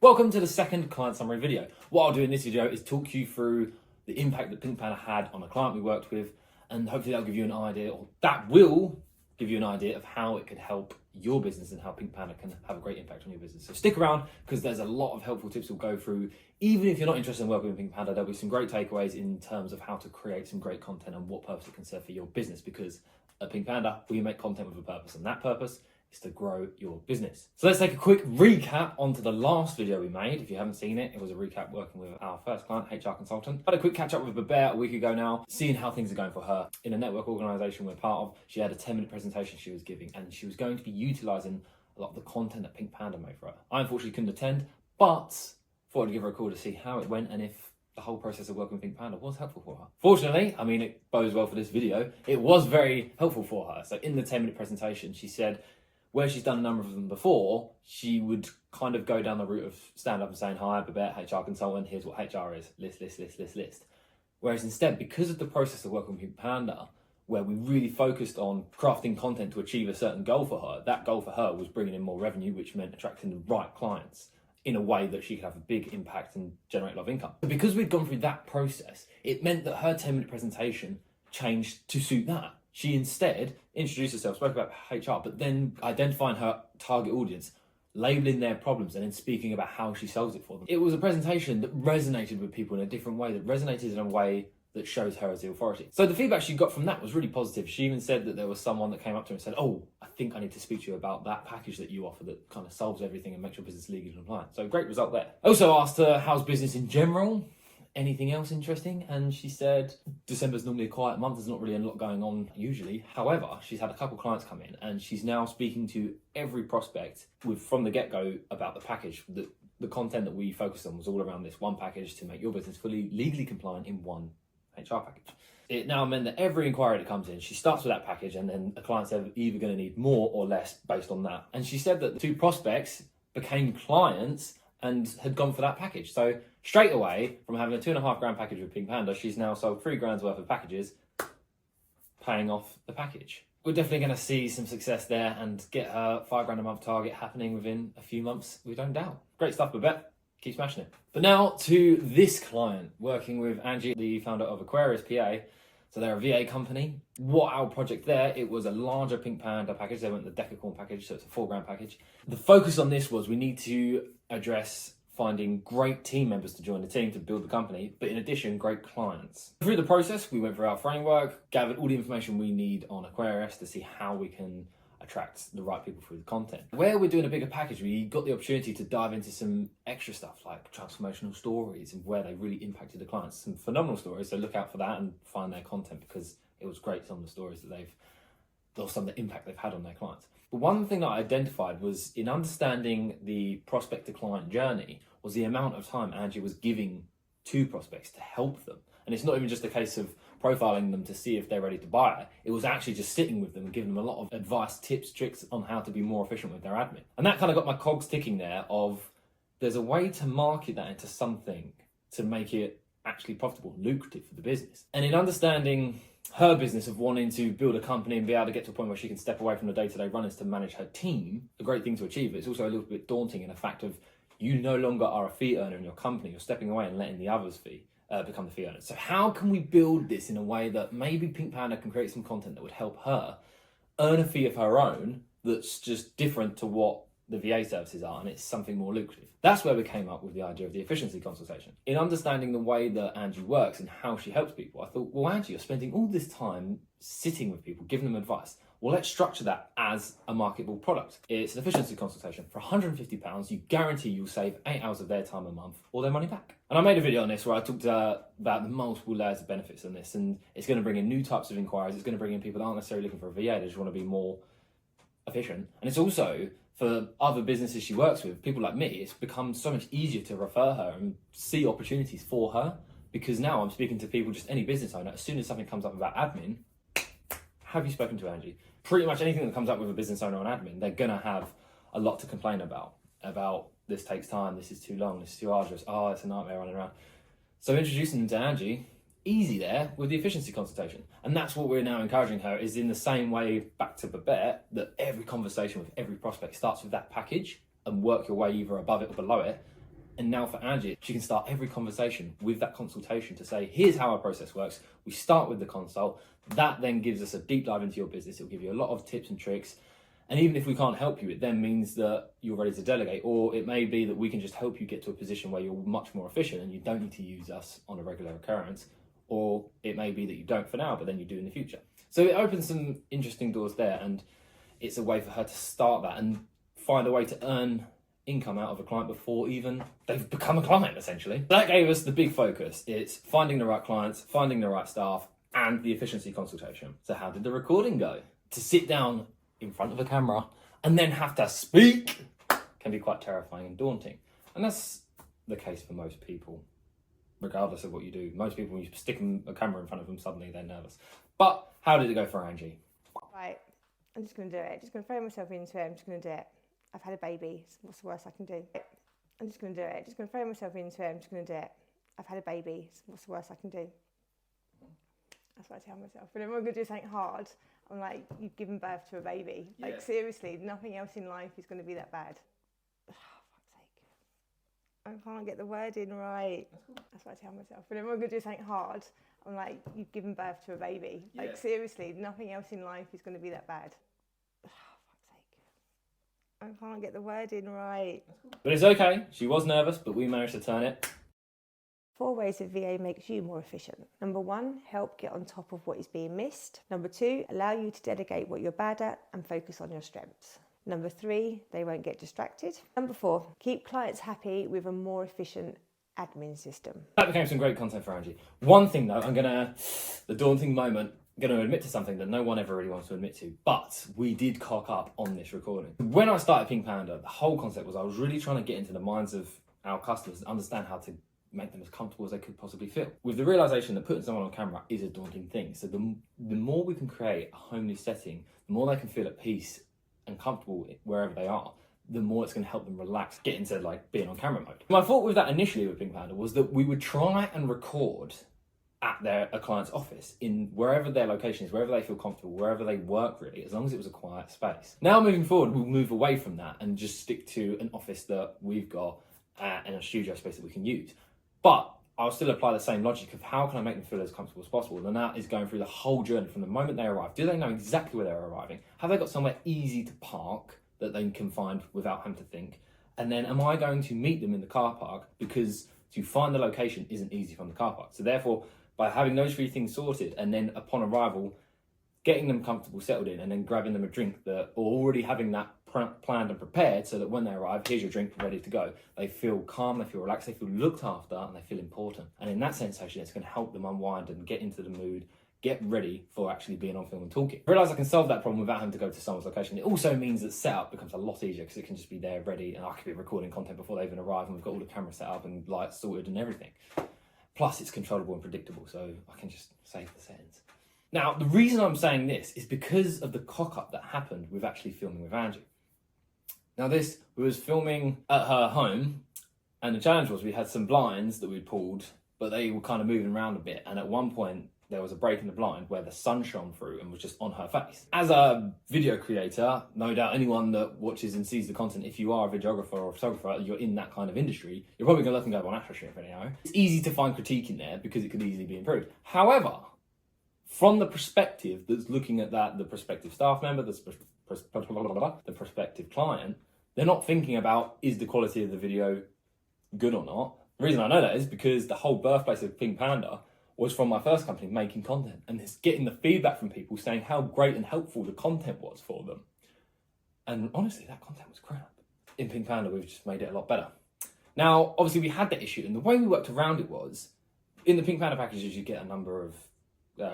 Welcome to the second client summary video. What I'll do in this video is talk you through the impact that Panda had on a client we worked with, and hopefully that'll give you an idea, or that will give you an idea of how it could help your business and how Panda can have a great impact on your business. So stick around because there's a lot of helpful tips we'll go through. Even if you're not interested in working with Panda, there'll be some great takeaways in terms of how to create some great content and what purpose it can serve for your business, because at Panda, we make content with a purpose, and that purpose is to grow your business. So let's take a quick recap onto the last video we made. If you haven't seen it, it was a recap working with our first client, HR consultant. I had a quick catch up with Babette a week ago now, seeing how things are going for her. In a network organization we're part of, she had a 10-minute presentation she was giving, and she was going to be utilizing a lot of the content that Panda made for her. I unfortunately couldn't attend, but thought I'd give her a call to see how it went and if the whole process of working with Panda was helpful for her. Fortunately, it bodes well for this video, it was very helpful for her. So in the 10-minute presentation, she said, where she's done a number of them before, she would kind of go down the route of stand up and saying, hi, Babette, HR consultant, here's what HR is, list. Whereas instead, because of the process of working with Panda, where we really focused on crafting content to achieve a certain goal for her, that goal for her was bringing in more revenue, which meant attracting the right clients in a way that she could have a big impact and generate a lot of income. But because we'd gone through that process, it meant that her 10-minute presentation changed to suit that. She instead introduced herself, spoke about HR, but then identifying her target audience, labeling their problems, and then speaking about how she solves it for them. It was a presentation that resonated with people in a different way, that resonated in a way that shows her as the authority. So the feedback she got from that was really positive. She even said that there was someone that came up to her and said, oh, I think I need to speak to you about that package that you offer that kind of solves everything and makes your business legally compliant. So great result there. I also asked her, how's business in general? Anything else interesting? And she said December's normally a quiet month, there's not really a lot going on usually. However, she's had a couple clients come in and she's now speaking to every prospect from the get-go about the package. The content that we focused on was all around this one package to make your business fully legally compliant in one HR package. It now meant that every inquiry that comes in, she starts with that package, and then a client's either going to need more or less based on that. And she said that the two prospects became clients and had gone for that package. So straight away, from having a $2.5 grand package with Panda, she's now sold $3 grand's worth of packages, paying off the package. We're definitely going to see some success there and get her $5 grand a month target happening within a few months, we don't doubt. Great stuff, Babette. Keep smashing it. But now to this client, working with Angie, the founder of Aquarius PA. So they're a VA company. What our project there, it was a larger Panda package. They went the Decacorn package, so it's a $4 grand package. The focus on this was we need to address finding great team members to join the team to build the company, but in addition, great clients. Through the process, we went through our framework, gathered all the information we need on Aquarius to see how we can attract the right people through the content. Where we're doing a bigger package, we got the opportunity to dive into some extra stuff like transformational stories and where they really impacted the clients. Some phenomenal stories, so look out for that and find their content, because it was great, some of the stories that some of the impact they've had on their clients. But one thing that I identified was in understanding the prospect to client journey was the amount of time Angie was giving to prospects to help them. And it's not even just a case of profiling them to see if they're ready to buy it. It was actually just sitting with them and giving them a lot of advice, tips, tricks on how to be more efficient with their admin. And that kind of got my cogs ticking there of there's a way to market that into something to make it actually profitable, lucrative for the business. And in understanding her business of wanting to build a company and be able to get to a point where she can step away from the day-to-day runnings to manage her team, a great thing to achieve. It's also a little bit daunting in the fact of you no longer are a fee earner in your company. You're stepping away and letting the others become the fee earners. So how can we build this in a way that maybe Panda can create some content that would help her earn a fee of her own that's just different to what the VA services are, and it's something more lucrative? That's where we came up with the idea of the efficiency consultation. In understanding the way that Angie works and how she helps people, I thought, well, Angie, you're spending all this time sitting with people, giving them advice. Well, let's structure that as a marketable product. It's an efficiency consultation. For £150, you guarantee you'll save 8 hours of their time a month or their money back. And I made a video on this where I talked about the multiple layers of benefits on this, and it's going to bring in new types of inquiries. It's going to bring in people that aren't necessarily looking for a VA, they just want to be more efficient. And it's also, for other businesses she works with, people like me, it's become so much easier to refer her and see opportunities for her, because now I'm speaking to people, just any business owner, as soon as something comes up about admin, have you spoken to Angie? Pretty much anything that comes up with a business owner on admin, they're going to have a lot to complain about this takes time, this is too long, this is too arduous, oh, it's a nightmare running around. So introducing them to Angie, easy there with the efficiency consultation. And that's what we're now encouraging her, is in the same way back to Babette, that every conversation with every prospect starts with that package and work your way either above it or below it. And now for Angie, she can start every conversation with that consultation to say, here's how our process works. We start with the consult. That then gives us a deep dive into your business. It'll give you a lot of tips and tricks. And even if we can't help you, it then means that you're ready to delegate. Or it may be that we can just help you get to a position where you're much more efficient and you don't need to use us on a regular occurrence. Or it may be that you don't for now, but then you do in the future. So it opens some interesting doors there, and it's a way for her to start that and find a way to earn income out of a client before even they've become a client, essentially. That gave us the big focus. It's finding the right clients, finding the right staff, and the efficiency consultation. So how did the recording go? To sit down in front of a camera and then have to speak can be quite terrifying and daunting. And that's the case for most people, regardless of what you do. Most people, when you stick a camera in front of them, suddenly they're nervous. But how did it go for Angie? Right, I'm just going to do it. Just going to throw myself into it. I'm just going to do it. I've had a baby. What's the worst I can do? I'm just going to do it. Just going to throw myself into it. I'm just going to do it. I've had a baby. What's the worst I can do? That's what I tell myself. But if I'm going to do something hard, I'm like, you've given birth to a baby. Yeah. Like, seriously, nothing else in life is going to be that bad. Oh, fuck's sake. I can't get the word in right. That's what I tell myself. But if I'm going to do something hard, I'm like, you've given birth to a baby. Yeah. Like, seriously, nothing else in life is going to be that bad. Oh, fuck's sake. I can't get the word in right. But it's okay. She was nervous, but we managed to turn it. 4 ways that VA makes you more efficient. Number 1, help get on top of what is being missed. Number 2, allow you to delegate what you're bad at and focus on your strengths. Number 3, they won't get distracted. Number 4, keep clients happy with a more efficient admin system. That became some great content for Angie. One thing though, the daunting moment, I'm going to admit to something that no one ever really wants to admit to, but we did cock up on this recording. When I started Pink Panda, the whole concept was I was really trying to get into the minds of our customers and understand how to make them as comfortable as they could possibly feel. With the realization that putting someone on camera is a daunting thing. So the more we can create a homely setting, the more they can feel at peace and comfortable wherever they are, the more it's going to help them relax, get into like being on camera mode. My thought with that initially with Pink Panda was that we would try and record at a client's office in wherever their location is, wherever they feel comfortable, wherever they work really, as long as it was a quiet space. Now moving forward, we'll move away from that and just stick to an office that we've got and a studio space that we can use. But I'll still apply the same logic of how can I make them feel as comfortable as possible? And that is going through the whole journey from the moment they arrive. Do they know exactly where they're arriving? Have they got somewhere easy to park that they can find without having to think? And then am I going to meet them in the car park? Because to find the location isn't easy from the car park. So therefore, by having those 3 things sorted and then upon arrival, getting them comfortable, settled in, and then grabbing them a drink or already having that planned and prepared so that when they arrive, here's your drink ready to go. They feel calm, they feel relaxed, they feel looked after, and they feel important. And in that sensation, it's going to help them unwind and get into the mood, get ready for actually being on film and talking. I realise I can solve that problem without having to go to someone's location. It also means that setup becomes a lot easier because it can just be there ready, and I could be recording content before they even arrive, and we've got all the cameras set up and lights sorted and everything. Plus, it's controllable and predictable, so I can just save the settings. Now, the reason I'm saying this is because of the cock-up that happened with actually filming with Angie. Now we was filming at her home, and the challenge was we had some blinds that we'd pulled, but they were kind of moving around a bit, and at one point there was a break in the blind where the sun shone through and was just on her face. As a video creator, no doubt anyone that watches and sees the content, if you are a videographer or a photographer, you're in that kind of industry, you're probably going to let them go on After Stream for an hour. It's easy to find critique in there because it could easily be improved. However, from the perspective that's looking at that, the prospective staff member, the prospective client, they're not thinking about, is the quality of the video good or not? The reason I know that is because the whole birthplace of Pink Panda was from my first company making content, and it's getting the feedback from people saying how great and helpful the content was for them. And honestly, that content was crap. In Pink Panda, we've just made it a lot better. Now, obviously we had that issue, and the way we worked around it was, in the Pink Panda packages, you get a number of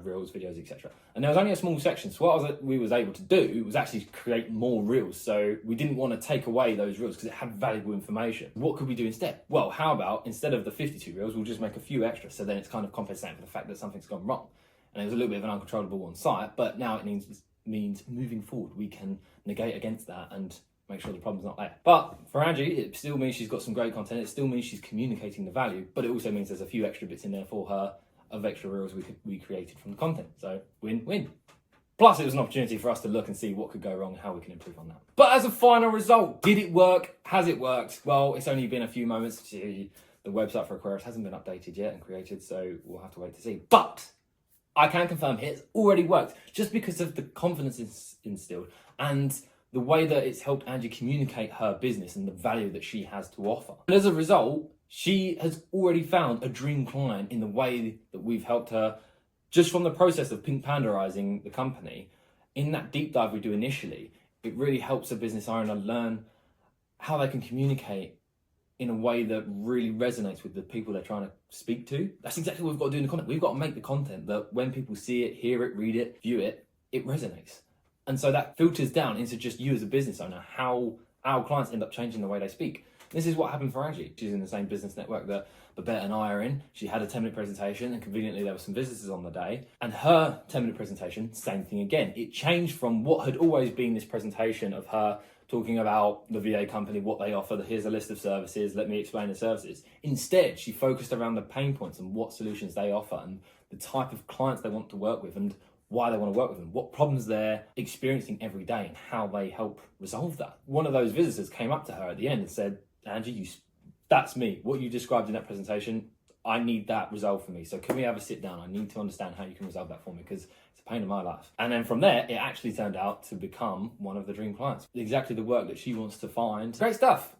reels, videos, etc. And there was only a small section, so what we was able to do was actually create more reels. So we didn't want to take away those reels because it had valuable information. What could we do instead? Well, how about instead of the 52 reels, we'll just make a few extra, so then it's kind of compensating for the fact that something's gone wrong. And it was a little bit of an uncontrollable on site, but now it means moving forward we can negate against that and make sure the problem's not there. But for Angie, it still means she's got some great content, it still means she's communicating the value, but it also means there's a few extra bits in there for her of extra reels we created from the content. So win-win. Plus, it was an opportunity for us to look and see what could go wrong and how we can improve on that. But as a final result, did it work? Has it worked? Well, it's only been a few moments. The website for Aquarius hasn't been updated yet and created, so we'll have to wait to see. But I can confirm it's already worked just because of the confidence it's instilled and the way that it's helped Angie communicate her business and the value that she has to offer. And as a result, she has already found a dream client in the way that we've helped her just from the process of Pink Pandaizing the company. In that deep dive we do initially, it really helps a business owner learn how they can communicate in a way that really resonates with the people they're trying to speak to. That's exactly what we've got to do in the content. We've got to make the content that when people see it, hear it, read it, view it, it resonates. And so that filters down into just you as a business owner, how our clients end up changing the way they speak. This is what happened for Angie. She's in the same business network that Babette and I are in. She had a 10-minute presentation and conveniently there were some visitors on the day. And her 10-minute presentation, same thing again. It changed from what had always been this presentation of her talking about the VA company, what they offer, here's a list of services, let me explain the services. Instead, she focused around the pain points and what solutions they offer and the type of clients they want to work with and why they want to work with them, what problems they're experiencing every day and how they help resolve that. One of those visitors came up to her at the end and said, Angie, that's me. What you described in that presentation, I need that resolved for me. So can we have a sit down? I need to understand how you can resolve that for me because it's a pain in my life. And then from there, it actually turned out to become one of the dream clients. Exactly the work that she wants to find. Great stuff.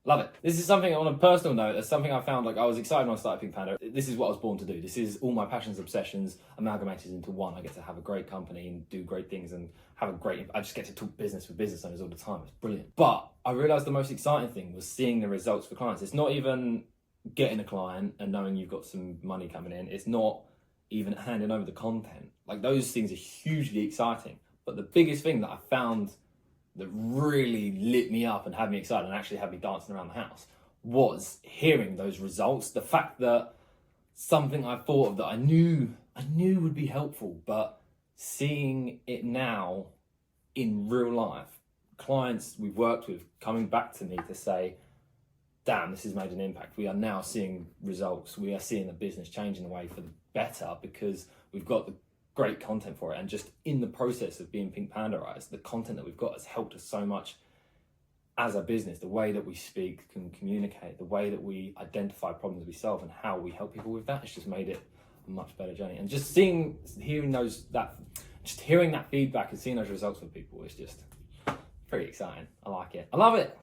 Love it. This is something on a personal note, that's something I found, I was excited when I started Pink Panda. This is what I was born to do. This is all my passions, obsessions, amalgamated into one. I get to have a great company and do great things and I just get to talk business with business owners all the time. It's brilliant. But I realized the most exciting thing was seeing the results for clients. It's not even getting a client and knowing you've got some money coming in. It's not even handing over the content. Those things are hugely exciting. But the biggest thing that I found that really lit me up and had me excited and actually had me dancing around the house was hearing those results. The fact that something I thought of that I knew would be helpful, but seeing it now in real life, clients we've worked with coming back to me to say, damn, this has made an impact. We are now seeing results. We are seeing the business change in a way for the better because we've got the great content for it. And just in the process of being Pink Pandaized, the content that we've got has helped us so much as a business. The way that we speak, can communicate, the way that we identify problems we solve and how we help people with that, it's just made it a much better journey. And just hearing that feedback and seeing those results for people is just very exciting. I like it. I love it.